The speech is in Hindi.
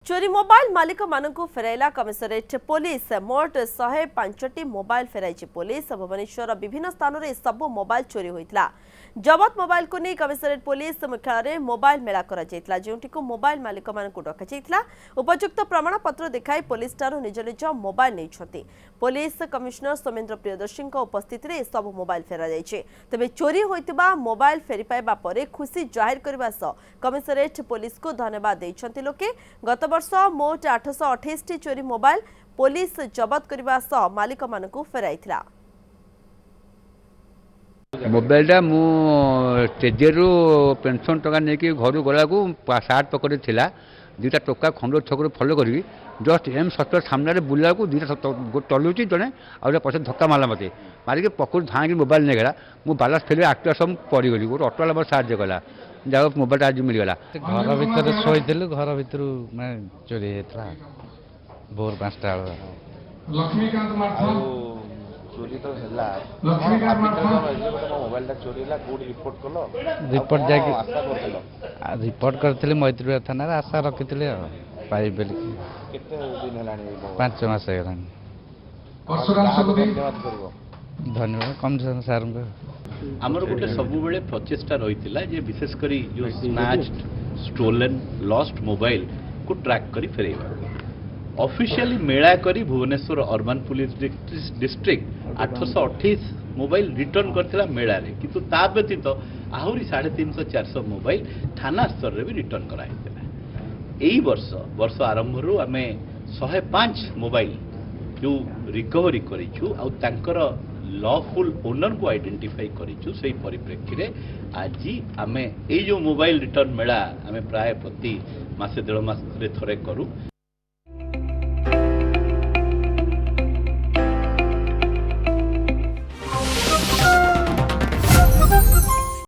चोरी मोबाइल मालिक मानक फेराइला कमिशनरेट पुलिस मोट 105टी मोबाइल फेराई पुलिस भुवनेश्वर विभिन्न स्थान में सबु मोबाइल चोरी होता जबत मोबाइल को नहीं कमिशनरेट पुलिस मुख्यालय मोबाइल मेला जो मोबाइल मालिक मानक डक उपयुक्त प्रमाणपत्र देखाई पुलिस निज निज मोबाइल नहीं पुलिस कमिशनर सोमेन्द्र प्रियदर्शी उपस्थित में सब मोबाइल फेर तेज चोरी होता मोबाइल फेरी पाइबा पर खुशी जाहिर करने सह कमिशनरेट पुलिस को धन्यवाद देते लोके गत वर्ष मोट 828 चोरी मोबाइल पुलिस जबत करने सह मालिक मानक फेराई मोबाइल तेजेरु पेंशन टका नहीं घर गला सार्ट पकेट थी दुटा टोका खंड छक फलो करी जस्ट एम सत्तर सामने बुला को दुटा चलुची जड़े आगे पछे धक्का मारा मत मारिक पकड़ धाँकी मोबाइल नहीं गला मुझे बालास फेल आक्टा सब पड़गली गोटे अटोला मोर साहय कला जहाँ मोबाइल आज मिलगला घर भर शोलु घर भर चोरी होता भोर 5टा चोरी तो है मोबाइल चोरी रिपोर्ट कल रिपोर्ट जाकि रिपोर्ट करते मैत्री थाना आशा रखी पाइब बोल 5 मास धन्यवाद कमिशनर सार आमर गोटे सब बेले प्रचेषा रही विशेषकर जो स्नैच्ड स्टोलन लॉस्ट मोबाइल को ट्रैक करी फेरैबा ऑफिशियली मेला करी Bhubaneswar urban police district 828 mobile return करथिला मेला रे किंतु ता व्यतीत आहुरी 350-400 मोबाइल थाना स्तर रे भी रिटर्न कराइथिला एई वर्ष आरंभ रु आमे 105 मोबाइल जो रिकवरी करिछु आ तांकर लॉफुल ओनर को आइडेंटिफाई करिछु सेही परिप्रेक्षी रे आज आमे एई जो मोबाइल रिटर्न मेला आमे प्राय प्रति मासे 1.5 मास रे थरे करू।